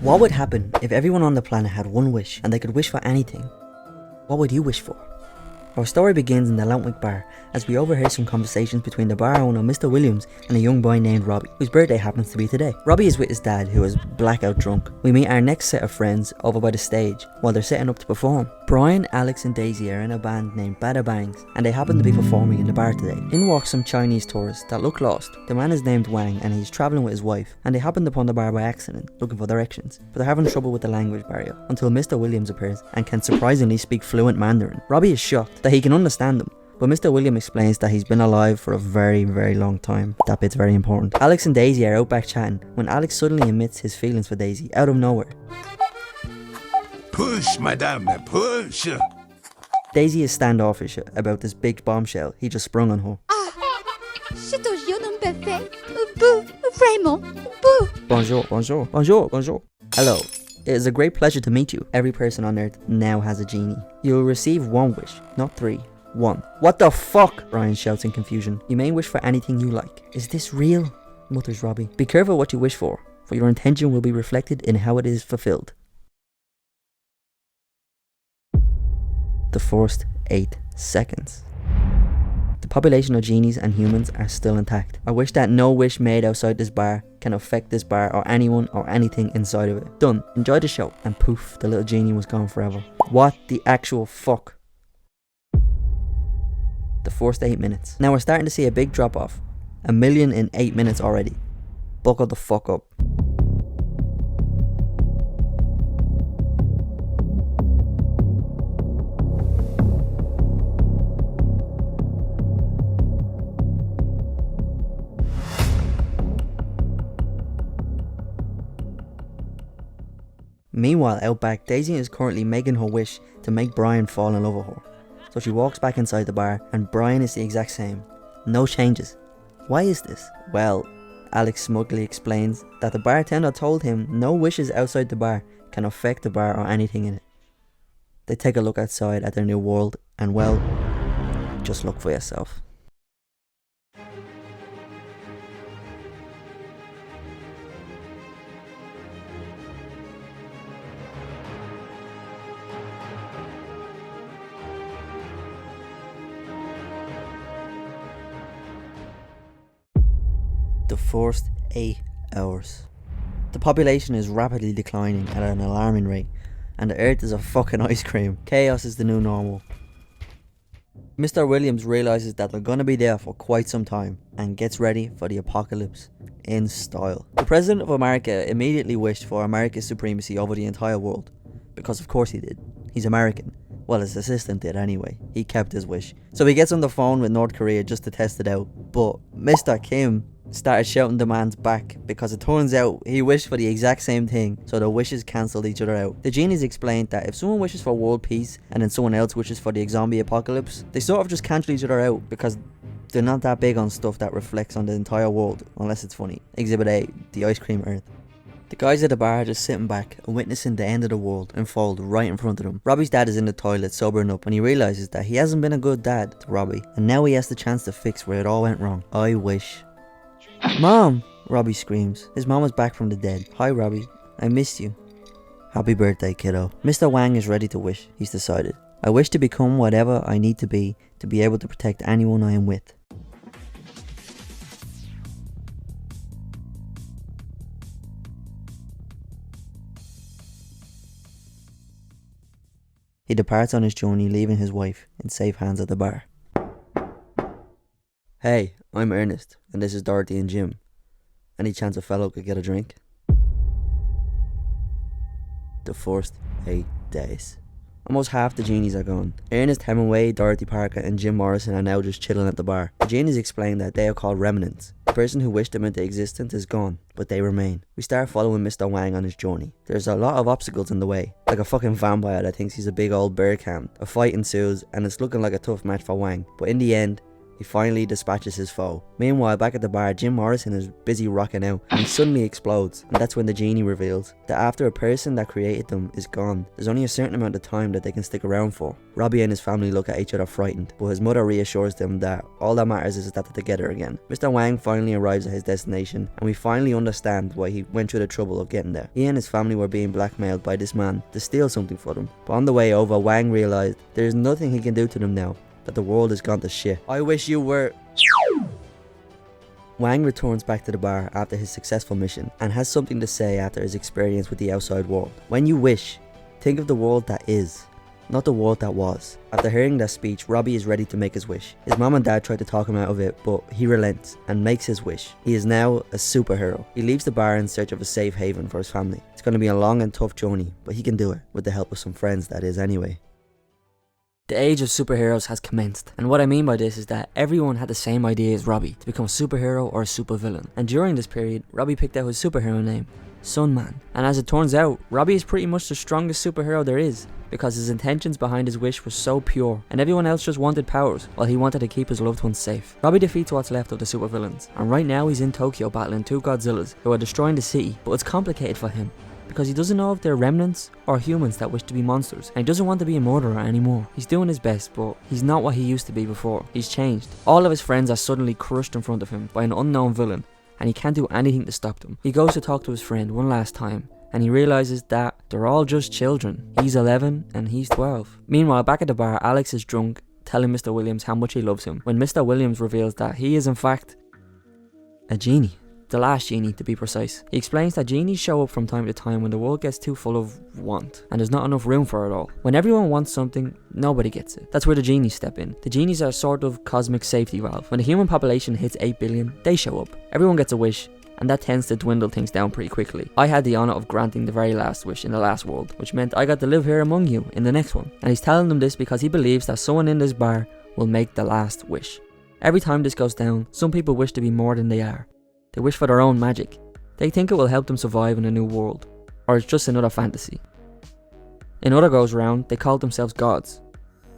What would happen if everyone on the planet had one wish and they could wish for anything? What would you wish for? Our story begins in the Lantwick bar as we overhear some conversations between the bar owner Mr. Williams and a young boy named Robbie, whose birthday happens to be today. Robbie is with his dad, who is blackout drunk. We meet our next set of friends over by the stage while they're setting up to perform. Brian, Alex and Daisy are in a band named Bada Bangs and they happen to be performing in the bar today. In walks some Chinese tourists that look lost. The man is named Wang and he's travelling with his wife, and they happened upon the bar by accident looking for directions, but they're having trouble with the language barrier until Mr. Williams appears and can surprisingly speak fluent Mandarin. Robbie is shocked that he can understand them, but Mr. Williams explains that he's been alive for a very long time. That bit's very important. Alex and Daisy are out back chatting when Alex suddenly admits his feelings for Daisy out of nowhere. Push, madame, push! Daisy is standoffish about this big bombshell he just sprung on her. C'est au jeu non parfait. Boo, vraiment, boo. Bonjour, bonjour, bonjour, bonjour. Hello. It is a great pleasure to meet you. Every person on earth now has a genie. You will receive one wish, not three. One. What the fuck? Brian shouts in confusion. You may wish for anything you like. Is this real? Mutters Robbie. Be careful what you wish for your intention will be reflected in how it is fulfilled. The first 8 seconds. The population of genies and humans are still intact. I wish that no wish made outside this bar can affect this bar or anyone or anything inside of it. Done. Enjoy the show. And poof, the little genie was gone forever. What the actual fuck? The first 8 minutes. Now we're starting to see a big drop off. 1 million in 8 minutes already. Buckle the fuck up. Meanwhile, out back, Daisy is currently making her wish to make Brian fall in love with her. So she walks back inside the bar and Brian is the exact same. No changes. Why is this? Well, Alex smugly explains that the bartender told him no wishes outside the bar can affect the bar or anything in it. They take a look outside at their new world and well, just look for yourself. The first 8 hours. The population is rapidly declining at an alarming rate, and the earth is a fucking ice cream. Chaos is the new normal. Mr. Williams realizes that they're gonna be there for quite some time and gets ready for the apocalypse in style. The President of America immediately wished for America's supremacy over the entire world, because of course he did. He's American. Well, his assistant did anyway. He kept his wish. So he gets on the phone with North Korea just to test it out. But Mr. Kim started shouting demands back because it turns out he wished for the exact same thing, so the wishes cancelled each other out. The genies explained that if someone wishes for world peace and then someone else wishes for the zombie apocalypse, they sort of just cancel each other out because they're not that big on stuff that reflects on the entire world unless it's funny. Exhibit A, the ice cream earth. The guys at the bar are just sitting back and witnessing the end of the world unfold right in front of them. Robbie's dad is in the toilet sobering up and he realises that he hasn't been a good dad to Robbie, and now he has the chance to fix where it all went wrong. I wish. Mom! Robbie screams. His mom is back from the dead. Hi Robbie, I missed you. Happy birthday, kiddo. Mr. Wang is ready to wish. He's decided. I wish to become whatever I need to be able to protect anyone I am with. He departs on his journey, leaving his wife in safe hands at the bar. Hey, I'm Ernest, and this is Dorothy and Jim. Any chance a fellow could get a drink? The first 8 days. Almost half the genies are gone. Ernest Hemingway, Dorothy Parker and Jim Morrison are now just chilling at the bar. The genies explain that they are called remnants. The person who wished them into existence is gone, but they remain. We start following Mr. Wang on his journey. There's a lot of obstacles in the way, like a fucking vampire that thinks he's a big old bear can. A fight ensues and it's looking like a tough match for Wang, but in the end, he finally dispatches his foe. Meanwhile, back at the bar, Jim Morrison is busy rocking out and he suddenly explodes, and that's when the genie reveals that after a person that created them is gone, there's only a certain amount of time that they can stick around for. Robbie and his family look at each other frightened, but his mother reassures them that all that matters is that they're together again. Mr. Wang finally arrives at his destination, and we finally understand why he went through the trouble of getting there. He and his family were being blackmailed by this man to steal something for them, but on the way over, Wang realized there's nothing he can do to them now, that the world has gone to shit. I wish you were... Wang returns back to the bar after his successful mission and has something to say after his experience with the outside world. When you wish, think of the world that is, not the world that was. After hearing that speech, Robbie is ready to make his wish. His mom and dad try to talk him out of it, but he relents and makes his wish. He is now a superhero. He leaves the bar in search of a safe haven for his family. It's going to be a long and tough journey, but he can do it, with the help of some friends, that is, anyway. The age of superheroes has commenced, and what I mean by this is that everyone had the same idea as Robbie, to become a superhero or a supervillain. And during this period, Robbie picked out his superhero name, Sunman. And as it turns out, Robbie is pretty much the strongest superhero there is, because his intentions behind his wish were so pure, and everyone else just wanted powers, while he wanted to keep his loved ones safe. Robbie defeats what's left of the supervillains, and right now he's in Tokyo battling two Godzillas who are destroying the city, but it's complicated for him, because he doesn't know if they're remnants or humans that wish to be monsters, and he doesn't want to be a murderer anymore. He's doing his best, but he's not what he used to be before. He's changed. All of his friends are suddenly crushed in front of him by an unknown villain, and he can't do anything to stop them. He goes to talk to his friend one last time, and he realizes that they're all just children. He's 11 and he's 12. Meanwhile, back at the bar, Alex is drunk, telling Mr. Williams how much he loves him, when Mr. Williams reveals that he is in fact a genie. The last genie, to be precise. He explains that genies show up from time to time when the world gets too full of want, and there's not enough room for it all. When everyone wants something, nobody gets it. That's where the genies step in. The genies are a sort of cosmic safety valve. When the human population hits 8 billion, they show up. Everyone gets a wish, and that tends to dwindle things down pretty quickly. I had the honour of granting the very last wish in the last world, which meant I got to live here among you in the next one. And he's telling them this because he believes that someone in this bar will make the last wish. Every time this goes down, some people wish to be more than they are. They wish for their own magic. They think it will help them survive in a new world, or it's just another fantasy. In other goes round, they call themselves gods.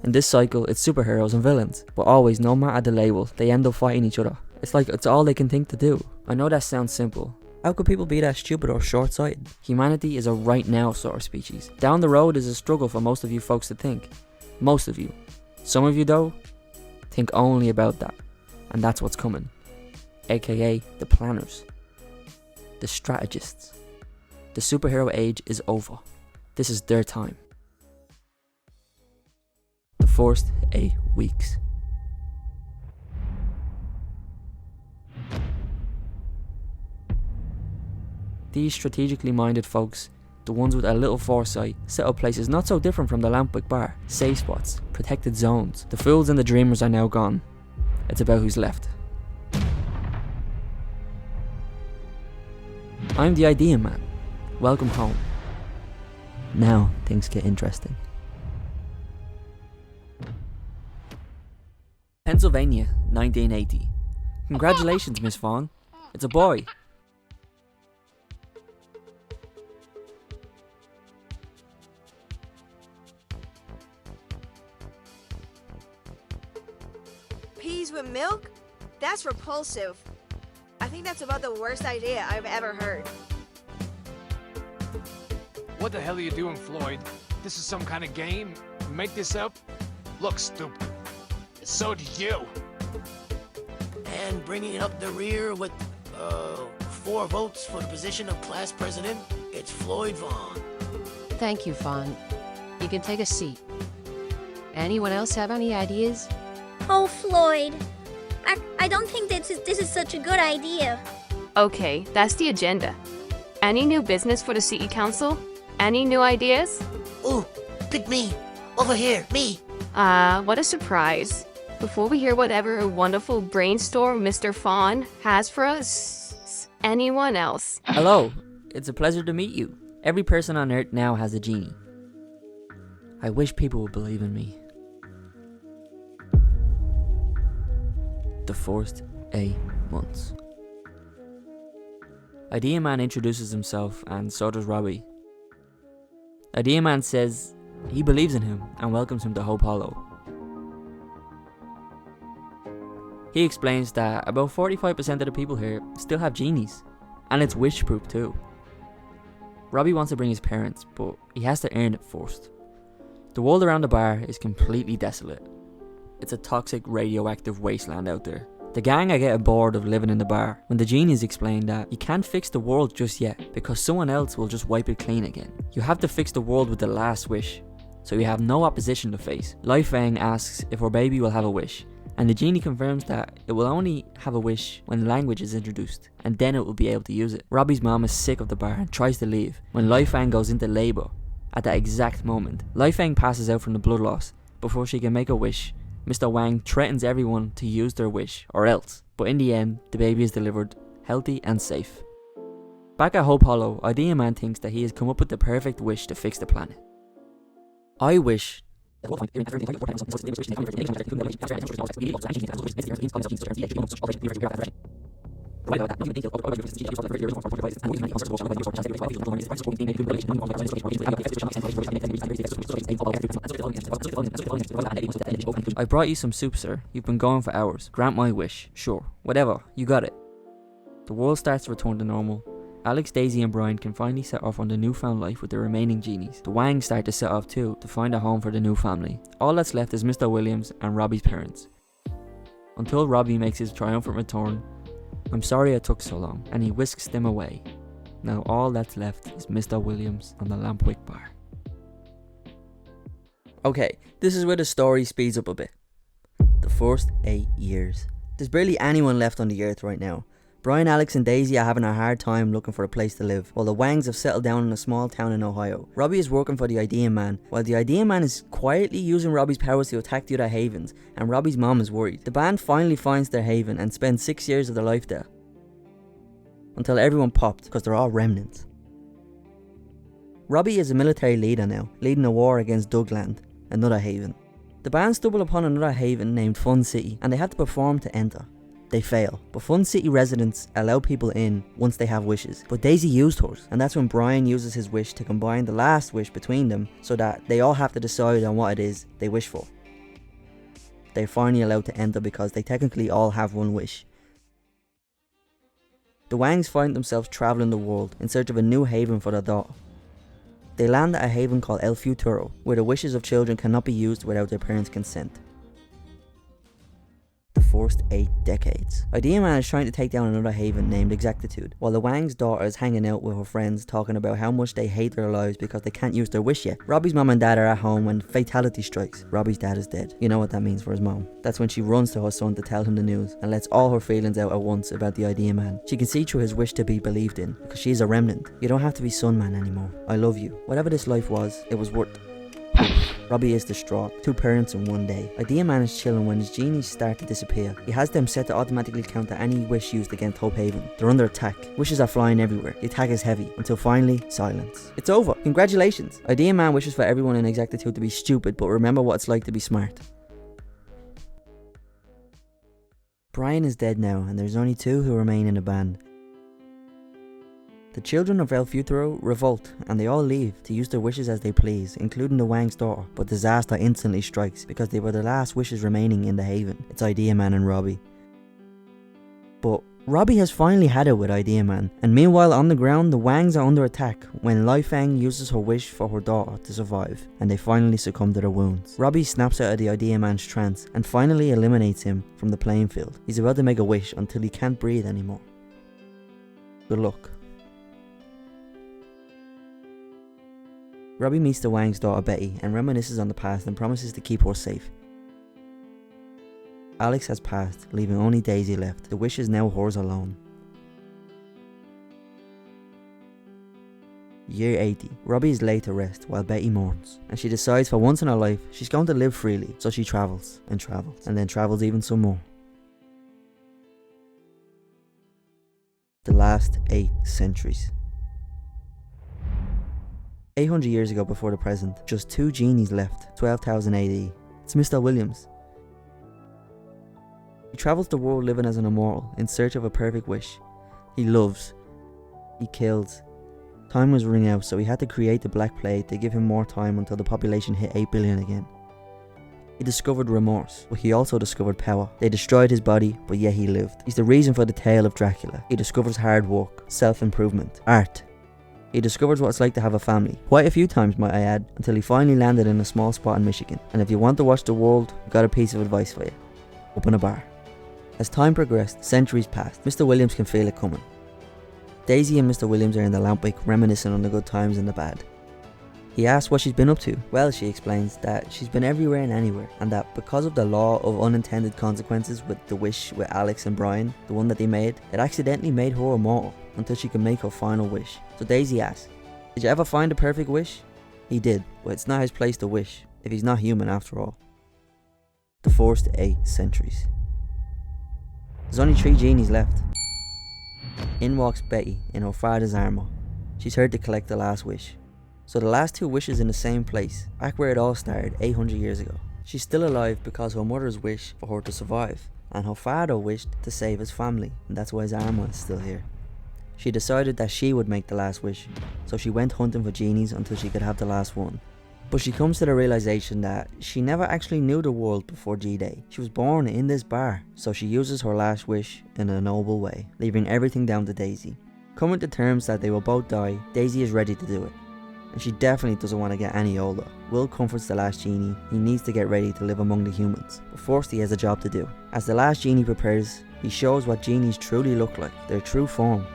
In this cycle, it's superheroes and villains, but always, no matter the label, they end up fighting each other. It's like it's all they can think to do. I know that sounds simple. How could people be that stupid or short-sighted? Humanity is a right now sort of species. Down the road is a struggle for most of you folks to think. Most of you. Some of you though, think only about that. And that's what's coming. AKA the planners, the strategists. The superhero age is over. This is their time. The first 8 weeks. These strategically minded folks, the ones with a little foresight, set up places not so different from the Lampwick bar. Safe spots, protected zones. The fools and the dreamers are now gone. It's about who's left. I'm the idea man. Welcome home. Now things get interesting. Pennsylvania, 1980. Congratulations, Miss Fawn. It's a boy. Peas with milk? That's repulsive. I think that's about the worst idea I've ever heard. What the hell are you doing, Floyd? This is some kind of game? You make this up? Look, stupid. So did you. And bringing up the rear with, 4 votes for the position of class president, it's Floyd Vaughn. Thank you, Fawn. You can take a seat. Anyone else have any ideas? Oh, Floyd. I don't think this is such a good idea. Okay, that's the agenda. Any new business for the city council? Any new ideas? Ooh, pick me. Over here, me. What a surprise. Before we hear whatever wonderful brainstorm Mr. Fawn has for us, anyone else? Hello, it's a pleasure to meet you. Every person on Earth now has a genie. I wish people would believe in me. The first 8 months. Idea Man introduces himself, and so does Robbie. Idea Man says he believes in him and welcomes him to Hope Hollow. He explains that about 45% of the people here still have genies, and it's wish proof too. Robbie wants to bring his parents, but he has to earn it first. The world around the bar is completely desolate. It's a toxic, radioactive wasteland out there. The gang are getting bored of living in the bar when the genies explain that you can't fix the world just yet because someone else will just wipe it clean again. You have to fix the world with the last wish, so you have no opposition to face. Lai Feng asks if her baby will have a wish, and the genie confirms that it will only have a wish when language is introduced, and then it will be able to use it. Robbie's mom is sick of the bar and tries to leave when Lai Feng goes into labour. At that exact moment, Lai Feng passes out from the blood loss. Before she can make a wish, Mr. Wang threatens everyone to use their wish or else, but in the end, the baby is delivered healthy and safe. Back at Hope Hollow, Idea Man thinks that he has come up with the perfect wish to fix the planet. I wish I brought you some soup, sir. You've been going for hours. Grant my wish. Sure. Whatever. You got it. The world starts to return to normal. Alex, Daisy and Brian can finally set off on the newfound life with the remaining genies. The Wangs start to set off too, to find a home for the new family. All that's left is Mr. Williams and Robbie's parents. Until Robbie makes his triumphant return, I'm sorry it took so long, and he whisks them away. Now all that's left is Mr. Williams on the Lampwick bar. Okay, this is where the story speeds up a bit. The first 8 years. There's barely anyone left on the earth right now. Brian, Alex and Daisy are having a hard time looking for a place to live, while the Wangs have settled down in a small town in Ohio. Robbie is working for the Idea Man, while the Idea Man is quietly using Robbie's powers to attack the other havens, and Robbie's mom is worried. The band finally finds their haven and spends 6 years of their life there. Until everyone popped, because they're all remnants. Robbie is a military leader now, leading a war against Dougland, another haven. The band stumble upon another haven named Fun City, and they have to perform to enter. They fail, but Fun City residents allow people in once they have wishes, but Daisy used hers, and that's when Brian uses his wish to combine the last wish between them so that they all have to decide on what it is they wish for. They're finally allowed to enter because they technically all have one wish. The Wangs find themselves travelling the world in search of a new haven for their daughter. They land at a haven called El Futuro, where the wishes of children cannot be used without their parents' consent. The first 8 decades. Idea Man is trying to take down another haven named Exactitude, while the Wang's daughter is hanging out with her friends talking about how much they hate their lives because they can't use their wish yet. Robbie's mom and dad are at home when fatality strikes. Robbie's dad is dead. You know what that means for his mom. That's when she runs to her son to tell him the news and lets all her feelings out at once about the Idea Man. She can see through his wish to be believed in because she's a remnant. You don't have to be Sun Man anymore. I love you. Whatever this life was, it was worth. Robbie is distraught. 2 parents in 1 day. Idea Man is chilling when his genies start to disappear. He has them set to automatically counter any wish used against Hope Haven. They're under attack. Wishes are flying everywhere. The attack is heavy. Until finally, silence. It's over. Congratulations. Idea Man wishes for everyone in Exactitude to be stupid, but remember what it's like to be smart. Brian is dead now, and there's only 2 who remain in the band. The children of El Futuro revolt, and they all leave to use their wishes as they please, including the Wang's daughter, but disaster instantly strikes because they were the last wishes remaining in the haven. It's Idea Man and Robbie. But Robbie has finally had it with Idea Man, and meanwhile on the ground the Wangs are under attack when Lai Feng uses her wish for her daughter to survive, and they finally succumb to their wounds. Robbie snaps out of the Idea Man's trance and finally eliminates him from the playing field. He's about to make a wish until he can't breathe anymore. Good luck. Robbie meets the Wang's daughter Betty and reminisces on the past and promises to keep her safe. Alex has passed, leaving only Daisy left. The wish is now hers alone. Year 80. Robbie is laid to rest while Betty mourns, and she decides for once in her life she's going to live freely, so she travels, and then travels even some more. The last 8 centuries. 800 years ago before the present, just 2 genies left, 12,000 AD. It's Mr. Williams. He travels the world living as an immortal, in search of a perfect wish. He loves. He kills. Time was running out, so he had to create the Black Plague to give him more time until the population hit 8 billion again. He discovered remorse, but he also discovered power. They destroyed his body, but yet he lived. He's the reason for the tale of Dracula. He discovers hard work, self-improvement, art. He discovers what it's like to have a family. Quite a few times, might I add, until he finally landed in a small spot in Michigan. And if you want to watch the world, I've got a piece of advice for you. Open a bar. As time progressed, centuries passed. Mr. Williams can feel it coming. Daisy and Mr. Williams are in the lampwick reminiscing on the good times and the bad. He asks what she's been up to. Well, she explains that she's been everywhere and anywhere, and that because of the law of unintended consequences with the wish with Alex and Brian, the one that they made, it accidentally made her immortal until she could make her final wish. So Daisy asks, did you ever find a perfect wish? He did, but it's not his place to wish, if he's not human after all. The first 8 centuries. There's only 3 genies left. In walks Betty in her father's armour. She's here to collect the last wish. So the last 2 wishes in the same place, back where it all started 800 years ago. She's still alive because her mother's wish for her to survive, and her father wished to save his family, and that's why his armour is still here. She decided that she would make the last wish, so she went hunting for genies until she could have the last one. But she comes to the realization that she never actually knew the world before G-Day. She was born in this bar, so she uses her last wish in a noble way, leaving everything down to Daisy. Coming to terms that they will both die, Daisy is ready to do it. And she definitely doesn't want to get any older. Will comforts the last genie. He needs to get ready to live among the humans, but first he has a job to do. As the last genie prepares, he shows what genies truly look like, their true form.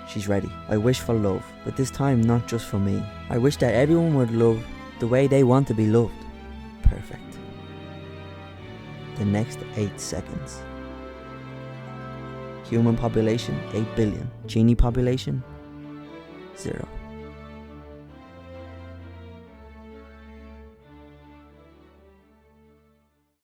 She's ready. I wish for love, but this time not just for me. I wish that everyone would love the way they want to be loved. Perfect. The next 8 seconds. Human population 8 billion. Genie population 0.